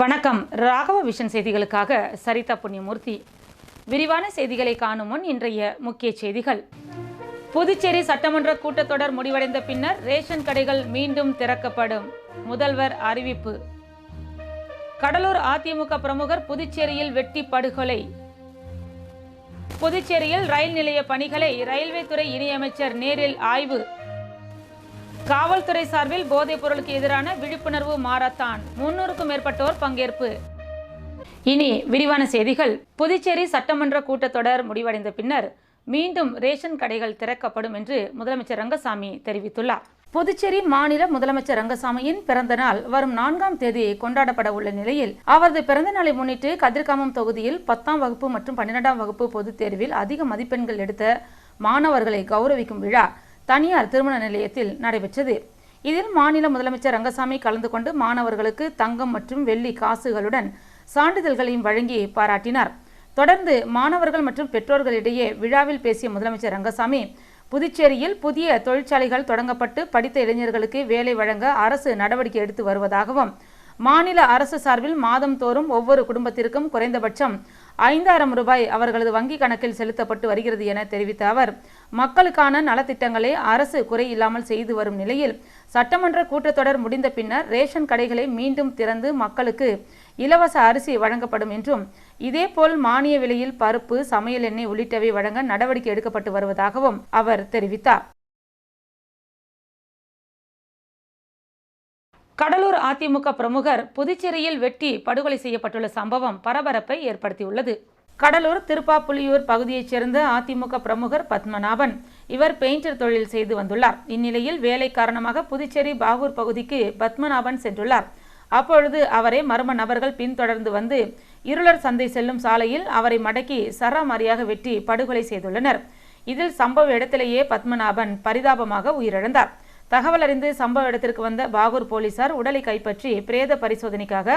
வணக்கம். ராகவ விஷன் செய்திகளுக்காக சரிதா புண்ணியமூர்த்தி. விரிவான செய்திகளை காணும் முன் இன்றைய முக்கிய செய்திகள். புதுச்சேரி சட்டமன்ற கூட்டத்தொடர் முடிவடைந்த பின்னர் ரேஷன் கடைகள் மீண்டும் திறக்கப்படும், முதல்வர் அறிவிப்பு. கடலூர் அதிமுக பிரமுகர் புதுச்சேரியில் வெட்டி படுகொலை. புதுச்சேரியில் ரயில் நிலைய பணிகளை ரயில்வே துறை இணையமைச்சர் நேரில் ஆய்வு. காவல்துறை சார்பில் போதைப் பொருளுக்கு எதிரான விழிப்புணர்வு மாரத்தான், 300க்கும் மேற்பட்டோர் பங்கேற்பு. இனி விரிவான செய்திகள். புதுச்சேரி சட்டமன்ற கூட்டத்தொடர் முடிவடைந்த பின்னர் மீண்டும் ரேஷன் கடைகள் திறக்கப்படும் என்று முதலமைச்சர் ரங்கசாமி தெரிவித்துள்ளார். புதுச்சேரி மாநில முதலமைச்சர் ரங்கசாமியின் பிறந்த நாள் வரும் 4ஆம் தேதி கொண்டாடப்பட உள்ள நிலையில் அவரது பிறந்த நாளை முன்னிட்டு கதிர்காமம் தொகுதியில் 10ஆம் வகுப்பு மற்றும் 12ஆம் வகுப்பு பொதுத் தேர்வில் அதிக மதிப்பெண்கள் எடுத்த மாணவர்களை கௌரவிக்கும் விழா தனியார் திருமண நிலையத்தில் நடைபெற்றது. இதில் மாநில முதலமைச்சர் ரங்கசாமி கலந்து கொண்டு மாணவர்களுக்கு தங்கம் மற்றும் வெள்ளி காசுகளுடன் சான்றிதழ்களையும் வழங்கி பாராட்டினார். தொடர்ந்து மாணவர்கள் மற்றும் பெற்றோர்களிடையே விழாவில் பேசிய முதலமைச்சர் ரங்கசாமி, புதுச்சேரியில் புதிய தொழிற்சாலைகள் தொடங்கப்பட்டு படித்த இளைஞர்களுக்கு வேலை வழங்க அரசு நடவடிக்கை எடுத்து வருவதாகவும், மாநில அரசு சார்பில் மாதந்தோறும் ஒவ்வொரு குடும்பத்திற்கும் குறைந்தபட்சம் 5000 ரூபாய் அவர்களது வங்கி கணக்கில் செலுத்தப்பட்டு வருகிறது என தெரிவித்த அவர், மக்களுக்கான நலத்திட்டங்களை அரசு குறை இல்லாமல் செய்து வரும் நிலையில் சட்டமன்ற கூட்டத்தொடர் முடிந்த பின்னர் ரேஷன் கடைகளை மீண்டும் திறந்து மக்களுக்கு இலவச அரிசி வழங்கப்படும் என்றும், இதேபோல் மானிய விலையில் பருப்பு, சமையல் எண்ணெய் உள்ளிட்டவை வழங்க நடவடிக்கை எடுக்கப்பட்டு வருவதாகவும் அவர் தெரிவித்தார். கடலூர் அதிமுக பிரமுகர் புதுச்சேரியில் வெட்டி படுகொலை செய்யப்பட்டுள்ள சம்பவம் பரபரப்பை ஏற்படுத்தியுள்ளது. கடலூர் திருப்பாப்புலியூர் பகுதியைச் சேர்ந்த அதிமுக பிரமுகர் பத்மநாபன். இவர் பெயிண்டர் தொழில் செய்து வந்துள்ளார். இந்நிலையில் வேலை காரணமாக புதுச்சேரி பாகூர் பகுதிக்கு பத்மநாபன் சென்றுள்ளார். அப்பொழுது அவரை மர்ம நபர்கள் பின்தொடர்ந்து வந்து இருளர் சந்தை செல்லும் சாலையில் அவரை மடக்கி சராமாரியாக வெட்டி படுகொலை செய்துள்ளனர். இதில் சம்பவ இடத்திலேயே பத்மநாபன் பரிதாபமாக உயிரிழந்தார். தகவல் அறிந்து சம்பவ இடத்திற்கு வந்த பாகூர் போலீசார் உடலை கைப்பற்றி பிரேத பரிசோதனைக்காக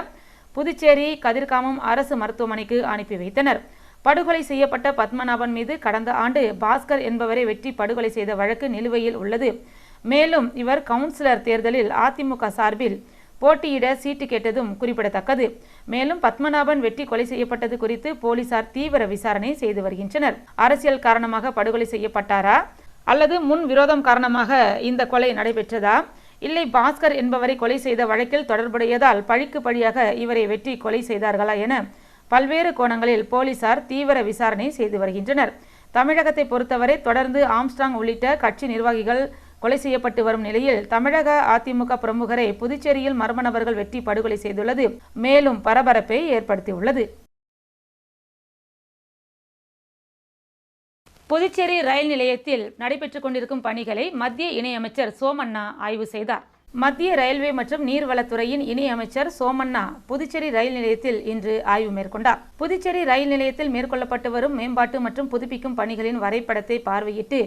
புதுச்சேரி கதிர்காமம் அரசு மருத்துவமனைக்கு அனுப்பி வைத்தனர். படுகொலை செய்யப்பட்ட பத்மநாபன் மீது கடந்த ஆண்டு பாஸ்கர் என்பவரை வெட்டி படுகொலை செய்த வழக்கு நிலுவையில் உள்ளது. மேலும் இவர் கவுன்சிலர் தேர்தலில் அதிமுக சார்பில் போட்டியிட சீட்டு கேட்டதும் குறிப்பிடத்தக்கது. மேலும் பத்மநாபன் வெட்டி கொலை செய்யப்பட்டது குறித்து போலீசார் தீவிர விசாரணை செய்து வருகின்றனர். அரசியல் காரணமாக படுகொலை செய்யப்பட்டாரா அல்லது முன் விரோதம் காரணமாக இந்த கொலை நடைபெற்றதா, இல்லை பாஸ்கர் என்பவரை கொலை செய்த வழக்கில் தொடர்புடையதால் பழிக்கு பழியாக இவரை வெட்டி கொலை செய்தார்களா என பல்வேறு கோணங்களில் போலீசார் தீவிர விசாரணை செய்து வருகின்றனர். தமிழகத்தை பொறுத்தவரை தொடர்ந்து ஆம்ஸ்ட்ராங் உள்ளிட்ட கட்சி நிர்வாகிகள் கொலை செய்யப்பட்டு வரும் நிலையில் தமிழக அதிமுக பிரமுகரை புதுச்சேரியில் மர்ம நபர்கள் வெட்டி படுகொலை செய்துள்ளது மேலும் பரபரப்பை ஏற்படுத்தியுள்ளது. புதுச்சேரி ரயில் நிலையத்தில் நடைபெற்றுக் கொண்டிருக்கும் பணிகளை மத்திய இணையமைச்சர் சோமண்ணா ஆய்வு செய்தார். மத்திய ரயில்வே மற்றும் நீர்வளத்துறையின் இணையமைச்சர் சோமண்ணா புதுச்சேரி ரயில் நிலையத்தில் இன்று ஆய்வு மேற்கொண்டார். புதுச்சேரி ரயில் நிலையத்தில் மேற்கொள்ளப்பட்டு வரும் மேம்பாட்டு மற்றும் புதுப்பிக்கும் பணிகளின் வரைபடத்தை பார்வையிட்டு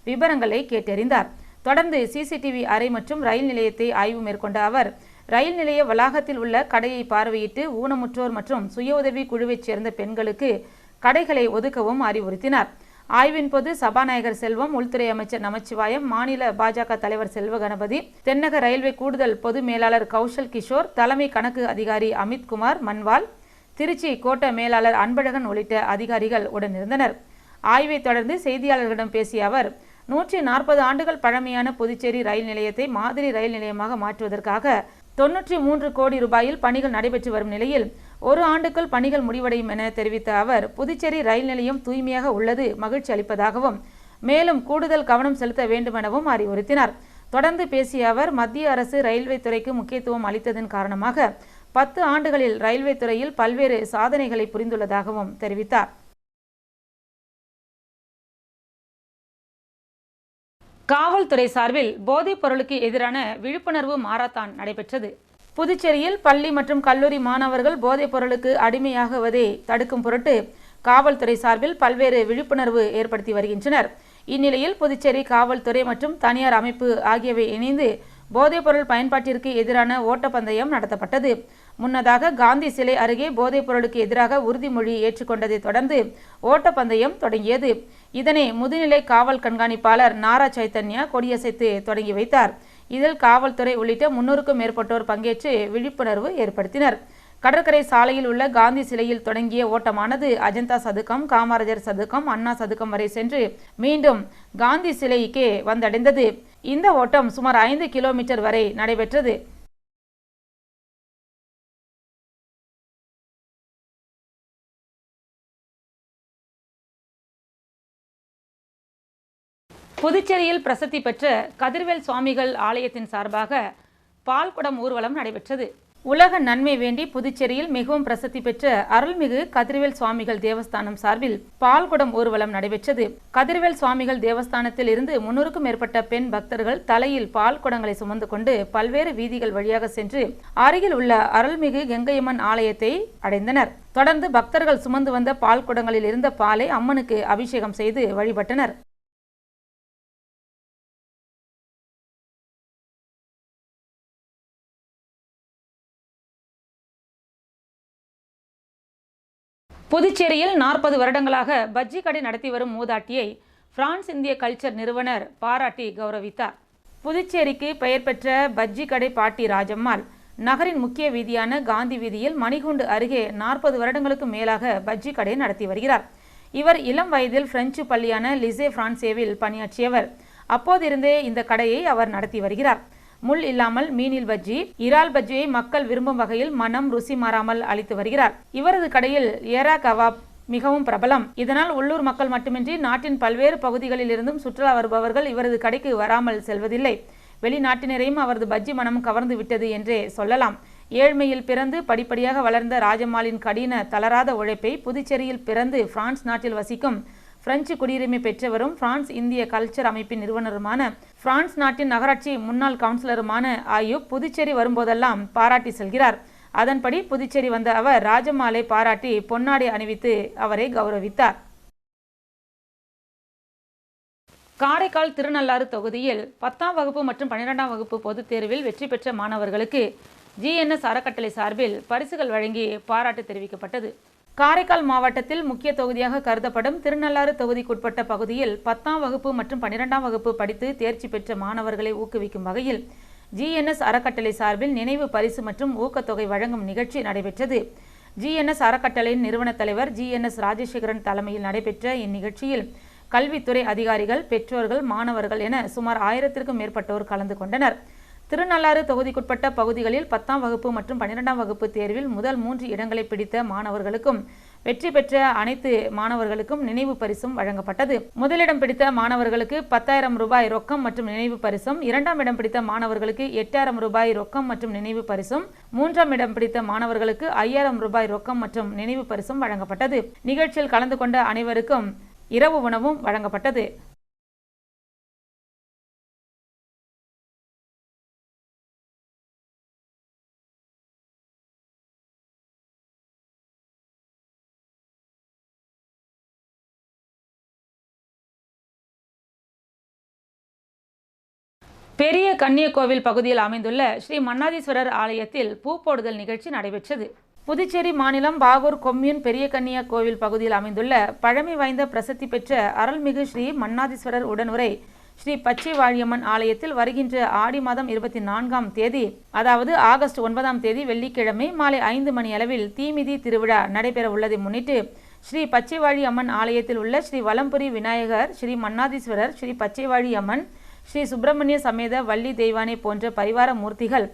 விவரங்களை கேட்டறிந்தார். தொடர்ந்து சிசிடிவி அறை மற்றும் ரயில் நிலையத்தை ஆய்வு மேற்கொண்ட அவர், ரயில் நிலைய வளாகத்தில் உள்ள கடையை பார்வையிட்டு ஊனமுற்றோர் மற்றும் சுய உதவி குழுவைச் சேர்ந்த பெண்களுக்கு கடைகளை ஒதுக்கவும் அறிவுறுத்தினார். ஆய்வின் போது சபாநாயகர் செல்வம், உள்துறை அமைச்சர் நமச்சிவாயம், மாநில பாஜக தலைவர் செல்வ கணபதி, தென்னக ரயில்வே கூடுதல் பொது மேலாளர் கௌஷல் கிஷோர், தலைமை கணக்கு அதிகாரி அமித்குமார் மன்வால், திருச்சி கோட்ட மேலாளர் அன்பழகன் உள்ளிட்ட அதிகாரிகள் உடனிருந்தனர். ஆய்வை தொடர்ந்து செய்தியாளர்களிடம் பேசிய அவர், 140 ஆண்டுகள் பழமையான புதுச்சேரி ரயில் நிலையத்தை மாதிரி ரயில் நிலையமாக மாற்றுவதற்காக 93 கோடி ரூபாயில் பணிகள் நடைபெற்று வரும் நிலையில் 1 ஆண்டுக்குள் பணிகள் முடிவடையும் என தெரிவித்த அவர், புதுச்சேரி ரயில் நிலையம் தூய்மையாக உள்ளது மகிழ்ச்சி அளிப்பதாகவும், மேலும் கூடுதல் கவனம் செலுத்த வேண்டுமெனவும் அறிவுறுத்தினார். தொடர்ந்து பேசிய அவர், மத்திய அரசு ரயில்வே துறைக்கு முக்கியத்துவம் அளித்ததன் காரணமாக 10 ஆண்டுகளில் ரயில்வே துறையில் பல்வேறு சாதனைகளை புரிந்துள்ளதாகவும் தெரிவித்தார். காவல்துறை சார்பில் போதைப் பொருளுக்கு எதிரான விழிப்புணர்வு மாரத்தான் நடைபெற்றது. புதுச்சேரியில் பள்ளி மற்றும் கல்லூரி மாணவர்கள் போதைப் பொருளுக்கு அடிமையாகுவதை தடுக்கும் பொருட்டு காவல்துறை சார்பில் பல்வேறு விழிப்புணர்வு ஏற்படுத்தி வருகின்றனர். இந்நிலையில் புதுச்சேரி காவல்துறை மற்றும் தனியார் அமைப்பு ஆகியவை இணைந்து போதைப்பொருள் பயன்பாட்டிற்கு எதிரான ஓட்டப்பந்தயம் நடத்தப்பட்டது. முன்னதாக காந்தி சிலை அருகே போதைப் பொருளுக்கு எதிராக உறுதிமொழி ஏற்றுக்கொண்டதை தொடர்ந்து ஓட்டப்பந்தயம் தொடங்கியது. இதனை முதுநிலை காவல் கண்காணிப்பாளர் நாரா சைத்தன்யா கொடியசைத்து தொடங்கி வைத்தார். இதில் காவல்துறை உள்ளிட்ட 300க்கும் மேற்பட்டோர் பங்கேற்று விழிப்புணர்வு ஏற்படுத்தினர். கடற்கரை சாலையில் உள்ள காந்தி சிலையில் தொடங்கிய ஓட்டமானது அஜந்தா சதுக்கம், காமராஜர் சதுக்கம், அண்ணா சதுக்கம் வரை சென்று மீண்டும் காந்தி சிலைக்கே வந்தடைந்தது. இந்த ஓட்டம் சுமார் 5 கிலோமீட்டர் வரை நடைபெற்றது. புதுச்சேரியில் பிரசித்தி பெற்ற கதிர்வேல் சுவாமிகள் ஆலயத்தின் சார்பாக பால்குடம் ஊர்வலம் நடைபெற்றது. உலக நன்மை வேண்டி புதுச்சேரியில் மிகவும் பிரசித்தி பெற்ற அருள்மிகு கதிர்வேல் சுவாமிகள் தேவஸ்தானம் சார்பில் பால்குடம் ஊர்வலம் நடைபெற்றது. கதிர்வேல் சுவாமிகள் தேவஸ்தானத்தில் இருந்து 300க்கும் மேற்பட்ட பெண் பக்தர்கள் தலையில் பால் குடங்களை சுமந்து கொண்டு பல்வேறு வீதிகள் வழியாக சென்று அருகில் உள்ள அருள்மிகு கங்கையம்மன் ஆலயத்தை அடைந்தனர். தொடர்ந்து பக்தர்கள் சுமந்து வந்த பால் குடங்களில் இருந்த பாலை அம்மனுக்கு அபிஷேகம் செய்து வழிபட்டனர். புதுச்சேரியில் 40 வருடங்களாக பஜ்ஜி கடை நடத்தி வரும் மூதாட்டியை பிரான்ஸ் இந்திய கல்ச்சர் நிறுவனர் பாராட்டி கௌரவித்தார். புதுச்சேரிக்கு பெயர் பெற்ற பஜ்ஜி கடை பாட்டி ராஜம்மாள் நகரின் முக்கிய வீதியான காந்தி வீதியில் மணிகுண்டு அருகே 40 வருடங்களுக்கு மேலாக பஜ்ஜி கடை நடத்தி வருகிறார். இவர் இளம் வயதில் பிரெஞ்சு பள்ளியான லிசே பிரான்சேவில் பணியாற்றியவர். அப்போதிருந்தே இந்த கடையை அவர் நடத்தி வருகிறார். முள் இல்லாமல் மீனில் பஜ்ஜி, இறால் பஜ்ஜியை மக்கள் விரும்பும் வகையில் மனம் ருசி மாறாமல் அளித்து வருகிறார். இவரது கடையில் ஏரா கவாப் மிகவும் பிரபலம். இதனால் உள்ளூர் மக்கள் மட்டுமின்றி நாட்டின் பல்வேறு பகுதிகளில் இருந்தும் சுற்றுலா வருபவர்கள் இவரது கடைக்கு வராமல் செல்வதில்லை. வெளிநாட்டினரையும் அவரது பஜ்ஜி மனம் கவர்ந்து விட்டது என்றே சொல்லலாம். ஏழ்மையில் பிறந்து படிப்படியாக வளர்ந்த ராஜம்மாளின் கடின தளராத உழைப்பை புதுச்சேரியில் பிறந்து பிரான்ஸ் நாட்டில் வசிக்கும் பிரெஞ்சு குடியுரிமை பெற்றவரும் பிரான்ஸ் இந்திய கல்ச்சர் அமைப்பின் நிறுவனருமான பிரான்ஸ் நாட்டின் நகராட்சி முன்னாள் கவுன்சிலருமான ஆயூப் புதுச்சேரி வரும்போதெல்லாம் பாராட்டி செல்கிறார். அதன்படி புதுச்சேரி வந்த அவர் ராஜம்மாளை பாராட்டி பொன்னாடை அணிவித்து அவரை கௌரவித்தார். காரைக்கால் திருநள்ளாறு தொகுதியில் 10ஆம் வகுப்பு மற்றும் 12ஆம் வகுப்பு பொதுத் தேர்வில் வெற்றி பெற்ற மாணவர்களுக்கு GNS அறக்கட்டளை சார்பில் பரிசுகள் வழங்கி பாராட்டு தெரிவிக்கப்பட்டது. காரைக்கால் மாவட்டத்தில் முக்கிய தொகுதியாக கருதப்படும் திருநள்ளாறு தொகுதிக்குட்பட்ட பகுதியில் 10ஆம் வகுப்பு மற்றும் 12ஆம் வகுப்பு படித்து தேர்ச்சி பெற்ற மாணவர்களை ஊக்குவிக்கும் வகையில் GNS அறக்கட்டளை சார்பில் நினைவு பரிசு மற்றும் ஊக்கத்தொகை வழங்கும் நிகழ்ச்சி நடைபெற்றது. GNS அறக்கட்டளையின் நிறுவன தலைவர் GNS ராஜசேகரன் தலைமையில் நடைபெற்ற இந்நிகழ்ச்சியில் கல்வித்துறை அதிகாரிகள், பெற்றோர்கள், மாணவர்கள் என சுமார் 1000க்கும் மேற்பட்டோர் கலந்து கொண்டனர். திருநள்ளாறு தொகுதிக்குட்பட்ட பகுதிகளில் 10ஆம் வகுப்பு மற்றும் 12ஆம் வகுப்பு தேர்வில் முதல் 3 இடங்களை பிடித்த மாணவர்களுக்கும் வெற்றி பெற்ற அனைத்து மாணவர்களுக்கும் நினைவு பரிசும் வழங்கப்பட்டது. முதலிடம் பிடித்த மாணவர்களுக்கு 10,000 ரூபாய் ரொக்கம் மற்றும் நினைவு பரிசும், 2ஆம் இடம் பிடித்த மாணவர்களுக்கு 8,000 ரூபாய் ரொக்கம் மற்றும் நினைவு பரிசும், 3ஆம் இடம் பிடித்த மாணவர்களுக்கு 5,000 ரூபாய் ரொக்கம் மற்றும் நினைவு பரிசும் வழங்கப்பட்டது. நிகழ்ச்சியில் கலந்து கொண்ட அனைவருக்கும் இரவு உணவும் வழங்கப்பட்டது. பெரிய கன்னியக்கோவில் பகுதியில் அமைந்துள்ள ஸ்ரீ மன்னாதீஸ்வரர் ஆலயத்தில் பூ போடுதல் நிகழ்ச்சி நடைபெற்றது. புதுச்சேரி மாநிலம் பாகூர் கொம்யூன் பெரிய கன்னியா கோவில் பகுதியில் அமைந்துள்ள பழமை வாய்ந்த பிரசித்தி பெற்ற அருள்மிகு ஸ்ரீ மன்னாதீஸ்வரர் உடனுரை ஸ்ரீ பச்சை வாழியம்மன் ஆலயத்தில் வருகின்ற ஆடி மாதம் 24ஆம் தேதி, அதாவது ஆகஸ்ட் 9ஆம் தேதி வெள்ளிக்கிழமை மாலை 5 மணி அளவில் தீமிதி திருவிழா நடைபெற உள்ளதை முன்னிட்டு ஸ்ரீ பச்சைவாழி அம்மன் ஆலயத்தில் உள்ள ஸ்ரீ வலம்புரி விநாயகர், ஸ்ரீ மன்னாதீஸ்வரர், ஸ்ரீ பச்சைவாழி அம்மன், ஸ்ரீ சுப்பிரமணிய சமேத வள்ளி தெய்வானை போன்ற பரிவார மூர்த்திகள்,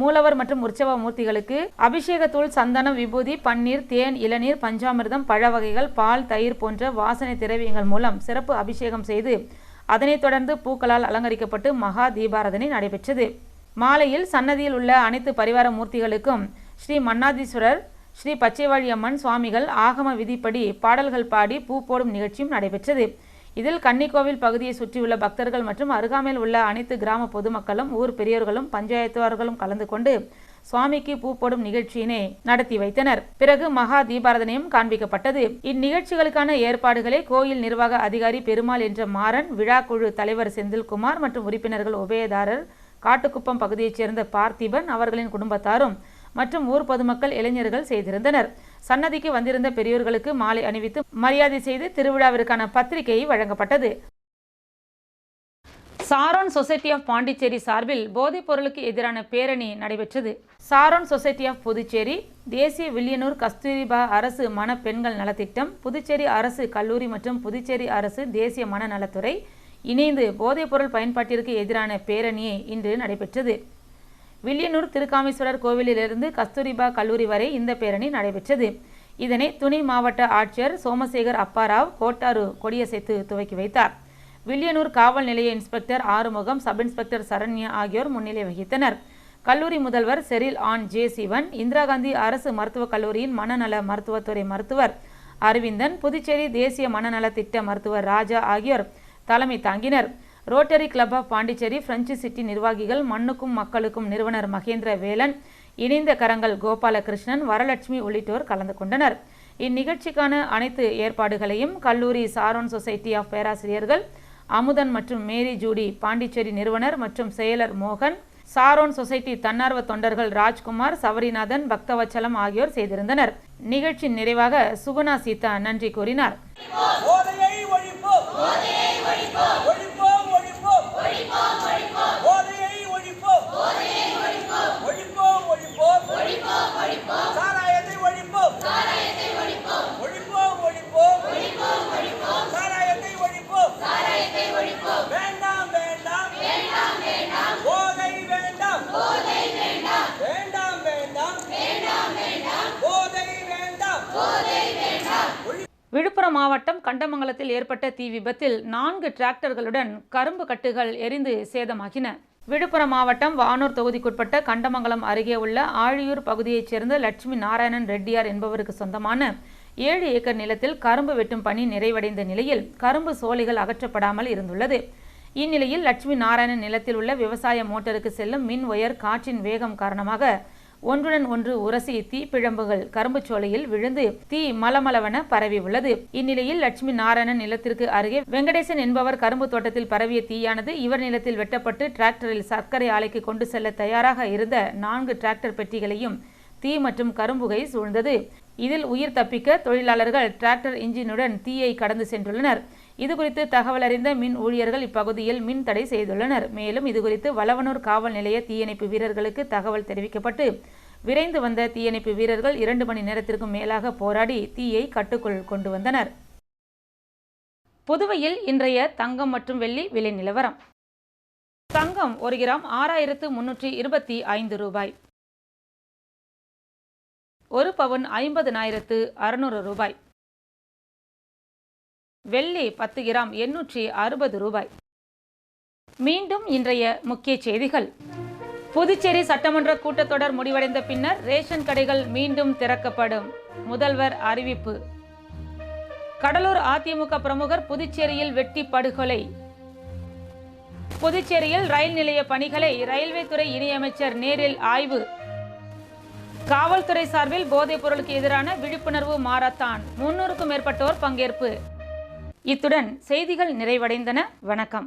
மூலவர் மற்றும் உற்சவ மூர்த்திகளுக்கு அபிஷேகத்தூள், சந்தனம், விபூதி, பன்னீர், தேன், இளநீர், பஞ்சாமிர்தம், பழ வகைகள், பால், தயிர் போன்ற வாசனை திரவியங்கள் மூலம் சிறப்பு அபிஷேகம் செய்து அதனைத் தொடர்ந்து பூக்களால் அலங்கரிக்கப்பட்டு மகா தீபாராதனை நடைபெற்றது. மாலையில் சன்னதியில் உள்ள அனைத்து பரிவார மூர்த்திகளுக்கும் ஸ்ரீ மன்னாதீஸ்வரர், ஸ்ரீ பச்சைவாழி அம்மன் சுவாமிகள் ஆகம விதிப்படி பாடல்கள் பாடி பூ போடும் நிகழ்ச்சியும் நடைபெற்றது. இதில் கன்னிக்கோவில் பகுதியை சுற்றியுள்ள பக்தர்கள் மற்றும் அருகாமையில் உள்ள அனைத்து கிராம பொதுமக்களும், ஊர் பெரியோர்களும், பஞ்சாயத்துவார்களும் கலந்து கொண்டு சுவாமிக்கு பூ போடும் நிகழ்ச்சியினை நடத்தி வைத்தனர். பிறகு மகா தீபாராதனையும் காண்பிக்கப்பட்டது. இந்நிகழ்ச்சிகளுக்கான ஏற்பாடுகளை கோயில் நிர்வாக அதிகாரி பெருமாள் என்ற மாறன், விழா குழு தலைவர் செந்தில்குமார் மற்றும் உறுப்பினர்கள் உபயதாரர், காட்டுக்குப்பம் பகுதியைச் சேர்ந்த பார்த்திபன் அவர்களின் குடும்பத்தாரும் மற்றும் ஊர் பொதுமக்கள், இளைஞர்கள் செய்திருந்தனர். சன்னதிக்கு வந்திருந்த பெரியோர்களுக்கு மாலை அணிவித்து மரியாதை செய்து திருவிழாவிற்கான பத்திரிகை வழங்கப்பட்டது. சாரோன் சொசைட்டி ஆஃப் பாண்டிச்சேரி சார்பில் போதைப் பொருளுக்கு எதிரான பேரணி நடைபெற்றது. சாரோன் சொசைட்டி ஆஃப் புதுச்சேரி, தேசிய வில்லியனூர் கஸ்தூரிபா அரசு மன பெண்கள் நலத்திட்டம், புதுச்சேரி அரசு கல்லூரி மற்றும் புதுச்சேரி அரசு தேசிய மனநலத்துறை இணைந்து போதைப் பொருள் பயன்பாட்டிற்கு எதிரான பேரணியை இன்று நடைபெற்றது. வில்லியனூர் திருக்காமீஸ்வரர் கோவிலிலிருந்து கஸ்தூரிபா கல்லூரி வரை இந்த பேரணி நடைபெற்றது. இதனை துணை மாவட்ட ஆட்சியர் சோமசேகர் அப்பாராவ் கோட்டாரு கொடியசைத்து துவக்கி வைத்தார். வில்லியனூர் காவல் நிலைய inspector Arumugam, sub inspector Saranya ஆகியோர் முன்னிலை வகித்தனர். கல்லூரி முதல்வர் Cheryl on J Sivan, Indira Gandhi அரசு மருத்துவக் கல்லூரியின் மனநல மருத்துவத்துறை மருத்துவர் அரவிந்தன், புதுச்சேரி தேசிய மனநல திட்ட மருத்துவர் ராஜா ஆகியோர் தலைமை தாங்கினர். Rotary club of Pondicherry, French city நிர்வாகிகள், மண்ணுக்கும் மக்களுக்கும் நிறுவனர் மகேந்திர வேலன், இணைந்த கரங்கள் கோபாலகிருஷ்ணன், வரலட்சுமி உள்ளிட்டோர் கலந்து கொண்டனர். இந்நிகழ்ச்சிக்கான அனைத்து ஏற்பாடுகளையும் கல்லூரி சாரோன் சொசைட்டி ஆஃப் பேராசிரியர்கள் அமுதன் மற்றும் மேரி ஜூடி, பாண்டிச்சேரி நிறுவனர் மற்றும் செயலர் மோகன், சாரோன் சொசைட்டி தன்னார்வ தொண்டர்கள் ராஜ்குமார், சவரிநாதன், பக்தவச்சலம் ஆகியோர் செய்திருந்தனர். நிகழ்ச்சி நிறைவாக சுகுணா சீதா நன்றி கூறினார். விழுப்புரம் மாவட்டம் கண்டமங்கலத்தில் ஏற்பட்ட தீ விபத்தில் 4 டிராக்டர்களுடன் கரும்பு கட்டுகள் எரிந்து சேதமாகின. விழுப்புரம் மாவட்டம் வானூர் தொகுதிக்குட்பட்ட கண்டமங்கலம் அருகே உள்ள ஆழியூர் பகுதியைச் சேர்ந்த லட்சுமி நாராயணன் ரெட்டியார் என்பவருக்கு சொந்தமான 7 ஏக்கர் நிலத்தில் கரும்பு வெட்டும் பணி நிறைவடைந்த நிலையில் கரும்பு சோலைகள் அகற்றப்படாமல் இருந்துள்ளது. இந்நிலையில் லட்சுமி நாராயணன் நிலத்தில் உள்ள விவசாய மோட்டருக்கு செல்லும் மின் ஒயர் காற்றின் வேகம் காரணமாக ஒன்றுடன் ஒன்று உரசி தீப்பிழம்புகள் கரும்பு சோலையில் விழுந்து தீ மலமளவென பரவி உள்ளது. இந்நிலையில் லட்சுமி நாராயணன் நிலத்திற்கு அருகே வெங்கடேசன் என்பவர் கரும்பு தோட்டத்தில் பரவிய தீயானது இவர் நிலத்தில் வெட்டப்பட்டு டிராக்டரில் சர்க்கரை ஆலைக்கு கொண்டு செல்ல தயாராக இருந்த 4 டிராக்டர் பெட்டிகளையும் தீ மற்றும் கரும்புகை சூழ்ந்தது. இதில் உயிர் தப்பிக்க தொழிலாளர்கள் டிராக்டர் இன்ஜினுடன் தீயை கடந்து சென்றுள்ளனர். இதுகுறித்து தகவல் அறிந்த மின் ஊழியர்கள் இப்பகுதியில் மின் தடை செய்துள்ளனர். மேலும் இதுகுறித்து வளவனூர் காவல் நிலைய தீயணைப்பு வீரர்களுக்கு தகவல் தெரிவிக்கப்பட்டு விரைந்து வந்த தீயணைப்பு வீரர்கள் 2 மணி நேரத்திற்கும் மேலாக போராடி தீயை கட்டுக்குள் கொண்டு வந்தனர். புதுவையில் இன்றைய தங்கம் மற்றும் வெள்ளி விலை நிலவரம். தங்கம் 1 கிராம் 6325 ரூபாய், 1 பவுன் 50,600 ரூபாய். வெள்ளி 10 கிராம் 860 ரூபாய். மீண்டும் இன்றைய முக்கிய செய்திகள். புதுச்சேரி சட்டமன்ற கூட்டத்தொடர் முடிவடைந்த பின்னர் ரேஷன் கடைகள் மீண்டும் திறக்கப்படும், முதல்வர் அறிவிப்பு. கடலூர் அதிமுக பிரமுகர் புதுச்சேரியில் வெட்டி படுகொலை. புதுச்சேரியில் ரயில் நிலைய பணிகளை ரயில்வே துறை இணையமைச்சர் நேரில் ஆய்வு. காவல்துறை சார்பில் போதைப் பொருளுக்கு எதிரான விழிப்புணர்வு மாரத்தான், 300க்கும் மேற்பட்டோர் பங்கேற்பு. இத்துடன் செய்திகள் நிறைவடைந்தன. வணக்கம்.